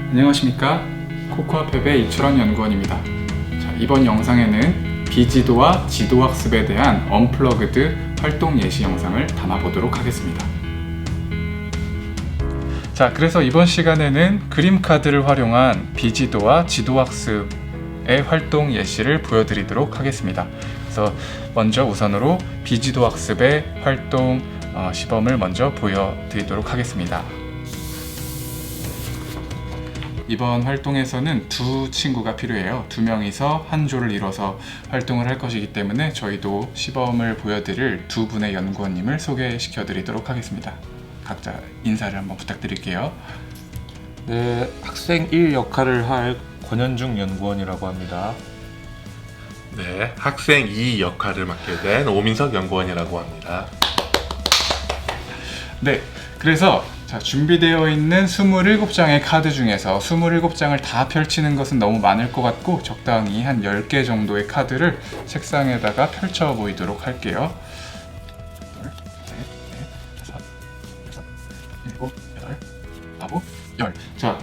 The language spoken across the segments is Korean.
안녕하십니까, 코코아팹의 이철원 연구원입니다. 자, 이번 영상에는 비지도와 지도학습에 대한 언플러그드 활동 예시 영상을 담아보도록 하겠습니다. 자, 그래서 이번 시간에는 그림 카드를 활용한 비지도와 지도학습의 활동 예시를 보여드리도록 하겠습니다. 그래서 먼저 우선으로 비지도학습의 활동 시범을 먼저 보여드리도록 하겠습니다. 이번 활동에서는 두 친구가 필요해요. 두 명이서 한 조를 이뤄서 활동을 할 것이기 때문에 저희도 시범을 보여드릴 두 분의 연구원님을 소개시켜 드리도록 하겠습니다. 각자 인사를 한번 부탁드릴게요. 네, 학생 1 역할을 할 권현중 연구원이라고 합니다. 네, 학생 2 역할을 맡게 된 오민석 연구원이라고 합니다. 네, 그래서 준비되어 있는 27장의 카드 중에서 27장을 다 펼치는 것은 너무 많을 것 같고 적당히 한 10개 정도의 카드를 책상에다가 펼쳐 보이도록 할게요. 10. 자,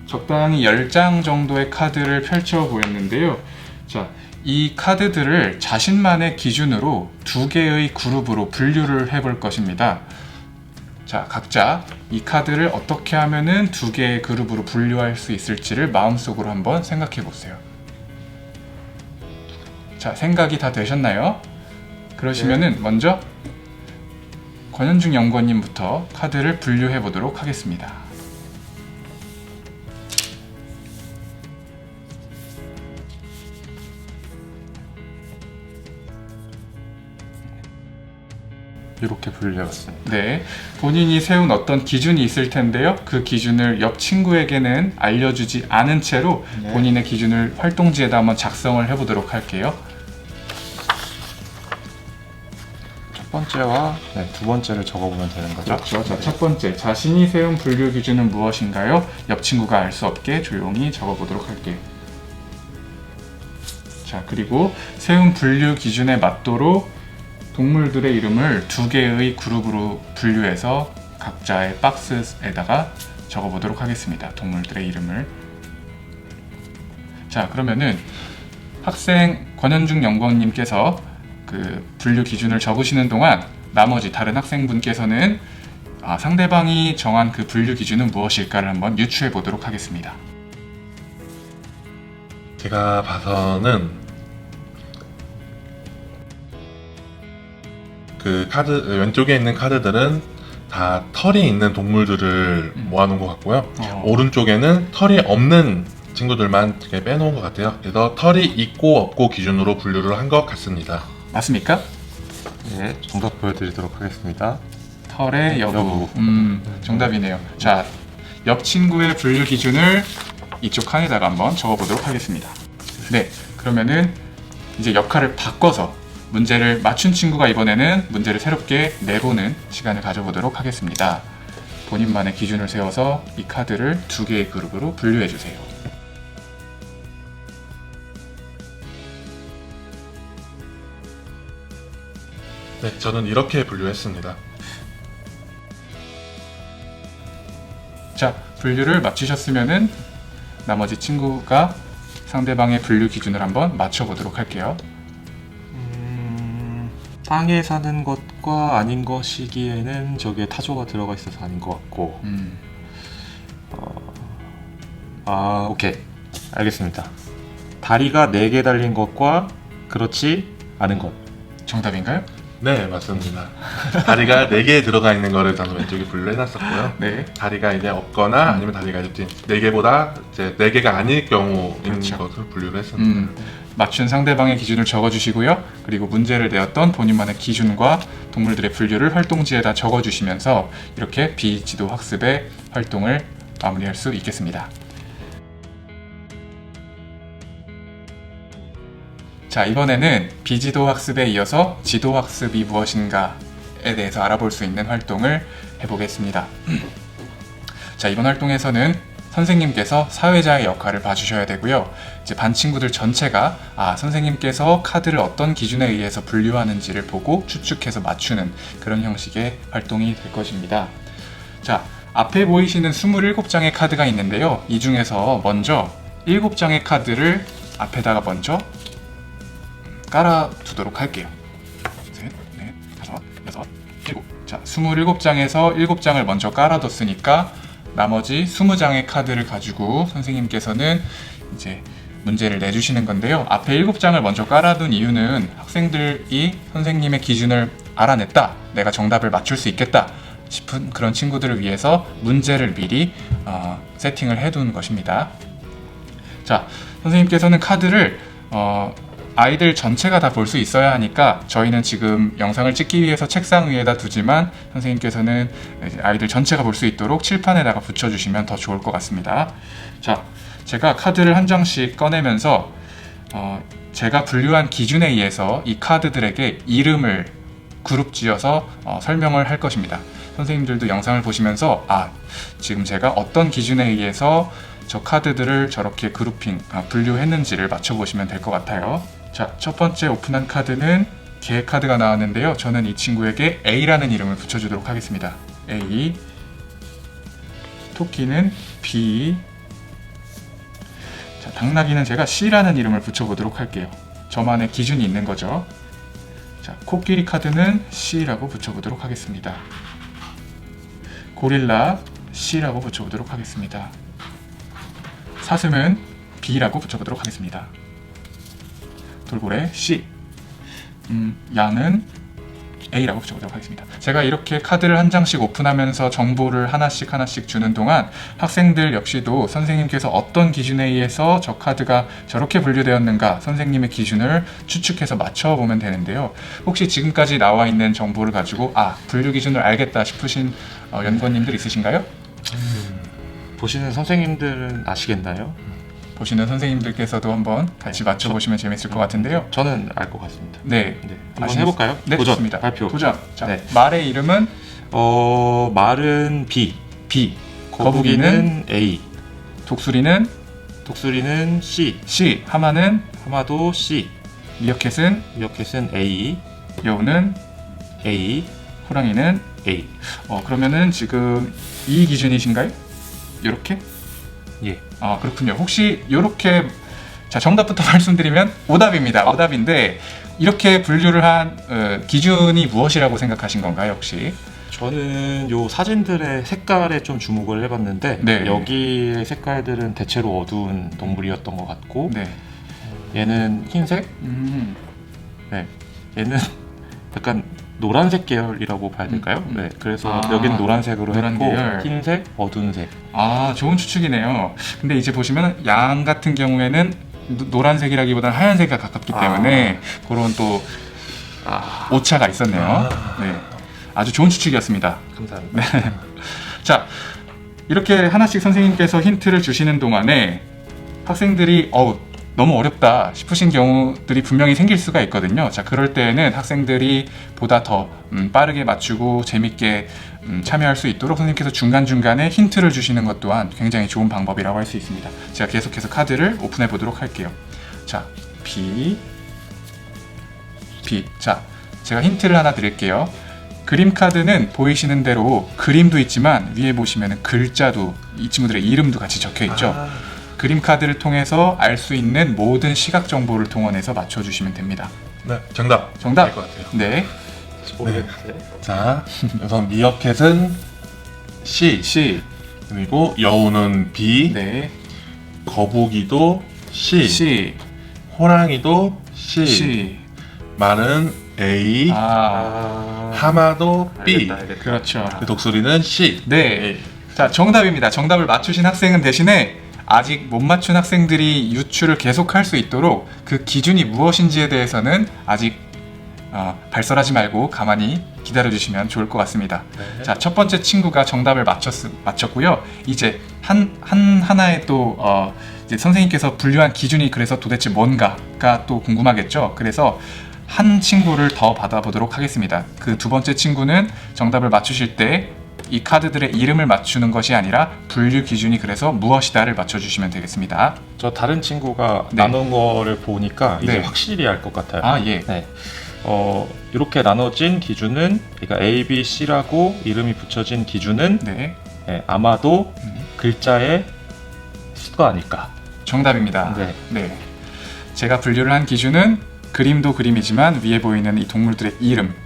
적당히 10장 정도의 카드를 펼쳐 보였는데요. 자, 이 카드들을 자신만의 기준으로 두 개의 그룹으로 분류를 해볼 것입니다. 자, 각자 이 카드를 어떻게 하면은 두 개의 그룹으로 분류할 수 있을지를 마음속으로 한번 생각해 보세요. 자, 생각이 다 되셨나요? 그러시면은 먼저 권현중 연구원님부터 카드를 분류해 보도록 하겠습니다. 이렇게 분류해봤습니다. 네, 본인이 세운 어떤 기준이 있을 텐데요. 그 기준을 옆 친구에게는 알려주지 않은 채로 본인의 기준을 활동지에다 한번 작성을 해보도록 할게요. 첫 번째와 두 번째를 적어보면 되는 거죠. 그렇죠. 자, 첫 번째, 자신이 세운 분류 기준은 무엇인가요? 옆 친구가 알 수 없게 조용히 적어보도록 할게요. 자, 그리고 세운 분류 기준에 맞도록 동물들의 이름을 두 개의 그룹으로 분류해서 각자의 박스에다가 적어보도록 하겠습니다. 동물들의 이름을. 자, 그러면은 학생 권현중 연구원님께서 그 분류 기준을 적으시는 동안 나머지 다른 학생분께서는 상대방이 정한 그 분류 기준은 무엇일까를 한번 유추해 보도록 하겠습니다. 제가 봐서는 그 카드 왼쪽에 있는 카드들은 다 털이 있는 동물들을 모아놓은 것 같고요. 오른쪽에는 털이 없는 친구들만 이렇게 빼놓은 것 같아요. 그래서 털이 있고 없고 기준으로 분류를 한 것 같습니다. 맞습니까? 네, 정답 보여드리도록 하겠습니다. 털의 여부. 정답이네요. 자, 옆 친구의 분류 기준을 이쪽 칸에다가 한번 적어보도록 하겠습니다. 네, 그러면은 이제 역할을 바꿔서 문제를 맞춘 친구가 이번에는 문제를 새롭게 내보는 시간을 가져보도록 하겠습니다. 본인만의 기준을 세워서 이 카드를 두 개의 그룹으로 분류해 주세요. 네, 저는 이렇게 분류했습니다. 자, 분류를 마치셨으면은 나머지 친구가 상대방의 분류 기준을 한번 맞춰보도록 할게요. 땅에 사는 것과 아닌 것이기에는 저기에 타조가 들어가 있어서 아닌 것 같고. 오케이, 알겠습니다. 다리가 4개 달린 것과 그렇지 않은 것. 정답인가요? 네, 맞습니다. 다리가 4개 들어가 있는 거를 저는 왼쪽에 분류해놨었고요. 네. 다리가 이제 없거나 아니면 다리가 이제 4개보다 이제 4개가 아닐 경우인 그렇죠. 것을 분류를 했습니다. 맞춘 상대방의 기준을 적어주시고요. 그리고 문제를 내었던 본인만의 기준과 동물들의 분류를 활동지에다 적어주시면서 이렇게 비지도 학습의 활동을 마무리할 수 있겠습니다. 자, 이번에는 비지도 학습에 이어서 지도 학습이 무엇인가에 대해서 알아볼 수 있는 활동을 해보겠습니다. 자, 이번 활동에서는 선생님께서 사회자의 역할을 봐주셔야 되고요. 이제 반 친구들 전체가 선생님께서 카드를 어떤 기준에 의해서 분류하는지를 보고 추측해서 맞추는 그런 형식의 활동이 될 것입니다. 자, 앞에 보이시는 27장의 카드가 있는데요. 이 중에서 먼저 7장의 카드를 앞에다가 먼저 깔아두도록 할게요. 셋, 넷, 다섯, 여섯, 일곱. 자, 27장에서 7장을 먼저 깔아뒀으니까 나머지 20장의 카드를 가지고 선생님께서는 이제 문제를 내주시는 건데요. 앞에 7장을 먼저 깔아둔 이유는 학생들이 선생님의 기준을 알아냈다, 내가 정답을 맞출 수 있겠다 싶은 그런 친구들을 위해서 문제를 미리 세팅을 해둔 것입니다. 자, 선생님께서는 카드를 아이들 전체가 다 볼 수 있어야 하니까 저희는 지금 영상을 찍기 위해서 책상 위에다 두지만 선생님께서는 아이들 전체가 볼 수 있도록 칠판에다가 붙여주시면 더 좋을 것 같습니다. 자, 제가 카드를 한 장씩 꺼내면서 제가 분류한 기준에 의해서 이 카드들에게 이름을 그룹 지어서 설명을 할 것입니다. 선생님들도 영상을 보시면서 지금 제가 어떤 기준에 의해서 저 카드들을 저렇게 분류했는지를 맞춰보시면 될 것 같아요. 자, 첫 번째 오픈한 카드는 개 카드가 나왔는데요. 저는 이 친구에게 A라는 이름을 붙여주도록 하겠습니다. A, 토끼는 B, 자, 당나귀는 제가 C라는 이름을 붙여보도록 할게요. 저만의 기준이 있는 거죠. 자, 코끼리 카드는 C라고 붙여보도록 하겠습니다. 고릴라 C라고 붙여보도록 하겠습니다. 사슴은 B라고 붙여보도록 하겠습니다. 돌고래 C, 양은 A라고 붙여보도록 하겠습니다. 제가 이렇게 카드를 한 장씩 오픈하면서 정보를 하나씩 주는 동안 학생들 역시도 선생님께서 어떤 기준에 의해서 저 카드가 저렇게 분류되었는가 선생님의 기준을 추측해서 맞춰보면 되는데요. 혹시 지금까지 나와 있는 정보를 가지고 분류 기준을 알겠다 싶으신 연구원님들 있으신가요? 보시는 선생님들은 아시겠나요? 보시는 선생님들께서도 한번 같이 맞춰보시면 재밌을 것 같은데요. 저는 알 것 같습니다. 네, 한번 해볼까요? 네, 도전, 좋습니다. 발표. 도전. 자, 네. 말의 이름은 말은 B, 거북이는 A, 독수리는 독수리는 C, 하마는 하마도 C, 미어캣은 미어캣은 A, 여우는 A, 호랑이는 A. 그러면은 지금 이 기준이신가요? 이렇게? 예. 그렇군요. 혹시 이렇게 정답부터 말씀드리면 오답입니다. 오답인데 이렇게 분류를 한 기준이 무엇이라고 생각하신 건가요, 혹시? 저는 요 사진들의 색깔에 좀 주목을 해봤는데 네. 여기의 색깔들은 대체로 어두운 동물이었던 것 같고 네. 얘는 흰색, 네. 얘는 약간 노란색 계열이라고 봐야 될까요? 네. 그래서 여기는 노란색으로 노란 했고 계열. 흰색, 어두운 색. 좋은 추측이네요. 근데 이제 보시면 양 같은 경우에는 노란색이라기보다는 하얀색에 가깝기 때문에 그런 또 오차가 있었네요. 네. 아주 좋은 추측이었습니다. 감사합니다. 자, 이렇게 하나씩 선생님께서 힌트를 주시는 동안에 학생들이 너무 어렵다 싶으신 경우들이 분명히 생길 수가 있거든요. 자, 그럴 때에는 학생들이 보다 더 빠르게 맞추고 재밌게 참여할 수 있도록 선생님께서 중간중간에 힌트를 주시는 것 또한 굉장히 좋은 방법이라고 할 수 있습니다. 제가 계속해서 카드를 오픈해 보도록 할게요. 자, B. 자, 제가 힌트를 하나 드릴게요. 그림 카드는 보이시는 대로 그림도 있지만 위에 보시면 글자도 이 친구들의 이름도 같이 적혀 있죠. 그림 카드를 통해서 알 수 있는 모든 시각 정보를 동원해서 맞춰주시면 됩니다. 네, 정답. 정답. 알 것 같아요. 네. 자, 우선 미어캣은 C, 그리고 여우는 B, 네. 거북이도 C, 호랑이도 C, 말은 A, 하마도 B, 알겠다. 그렇죠. 독수리는 C. 네. 자, 정답입니다. 정답을 맞추신 학생은 대신에 아직 못 맞춘 학생들이 유추를 계속할 수 있도록 그 기준이 무엇인지에 대해서는 아직 발설하지 말고 가만히 기다려주시면 좋을 것 같습니다. 네. 자, 첫 번째 친구가 정답을 맞췄고요. 이제 하나의 또 이제 선생님께서 분류한 기준이 그래서 도대체 뭔가가 또 궁금하겠죠. 그래서 한 친구를 더 받아보도록 하겠습니다. 그 두 번째 친구는 정답을 맞추실 때 이 카드들의 이름을 맞추는 것이 아니라 분류 기준이 그래서 무엇이다를 맞춰주시면 되겠습니다. 저 다른 친구가 네. 나눈 거를 보니까 이제 네. 확실히 알 것 같아요. 예. 네. 이렇게 나눠진 기준은 그러니까 A, B, C라고 이름이 붙여진 기준은 네. 네, 아마도 글자의 수가 아닐까. 정답입니다. 네. 네. 제가 분류를 한 기준은 그림도 그림이지만 위에 보이는 이 동물들의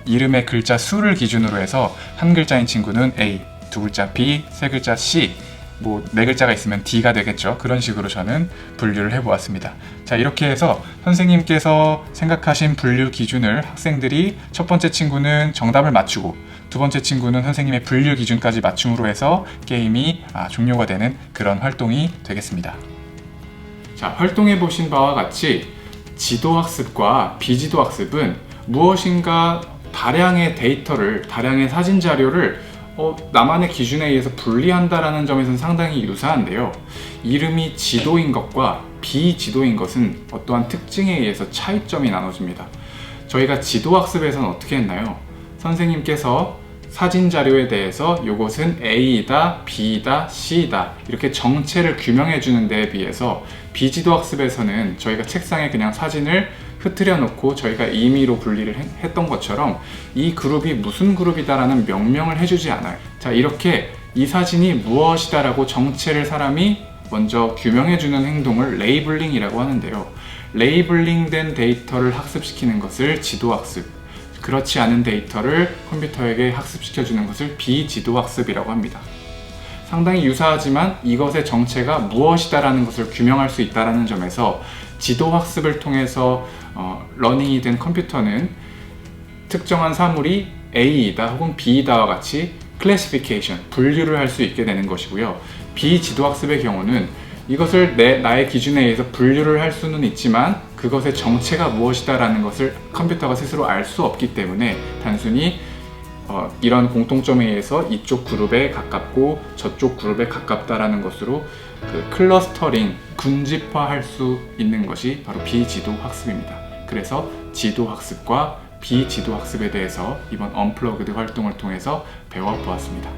이름의 글자 수를 기준으로 해서 한 글자인 친구는 A, 두 글자 B, 세 글자 C, 뭐 네 글자가 있으면 D가 되겠죠. 그런 식으로 저는 분류를 해보았습니다. 자, 이렇게 해서 선생님께서 생각하신 분류 기준을 학생들이 첫 번째 친구는 정답을 맞추고 두 번째 친구는 선생님의 분류 기준까지 맞춤으로 해서 게임이 종료가 되는 그런 활동이 되겠습니다. 자, 활동해 보신 바와 같이 지도학습과 비지도학습은 무엇인가 다량의 데이터를, 다량의 사진 자료를 나만의 기준에 의해서 분리한다라는 점에서는 상당히 유사한데요. 이름이 지도인 것과 비지도인 것은 어떠한 특징에 의해서 차이점이 나눠집니다. 저희가 지도학습에서는 어떻게 했나요? 선생님께서 사진 자료에 대해서 이것은 A이다, B이다, C이다 이렇게 정체를 규명해 주는 데에 비해서 비지도 학습에서는 저희가 책상에 그냥 사진을 흐트려 놓고 저희가 임의로 분리를 했던 것처럼 이 그룹이 무슨 그룹이다라는 명명을 해주지 않아요. 자, 이렇게 이 사진이 무엇이다라고 정체를 사람이 먼저 규명해 주는 행동을 레이블링이라고 하는데요. 레이블링된 데이터를 학습시키는 것을 지도학습, 그렇지 않은 데이터를 컴퓨터에게 학습시켜주는 것을 비지도학습이라고 합니다. 상당히 유사하지만 이것의 정체가 무엇이다라는 것을 규명할 수 있다는 점에서 지도학습을 통해서 러닝이 된 컴퓨터는 특정한 사물이 A이다 혹은 B이다와 같이 클래시피케이션, 분류를 할 수 있게 되는 것이고요. 비지도학습의 경우는 이것을 나의 기준에 의해서 분류를 할 수는 있지만 그것의 정체가 무엇이다라는 것을 컴퓨터가 스스로 알 수 없기 때문에 단순히 이런 공통점에 의해서 이쪽 그룹에 가깝고 저쪽 그룹에 가깝다라는 것으로 그 클러스터링, 군집화할 수 있는 것이 바로 비지도 학습입니다. 그래서 지도 학습과 비지도 학습에 대해서 이번 언플러그드 활동을 통해서 배워보았습니다.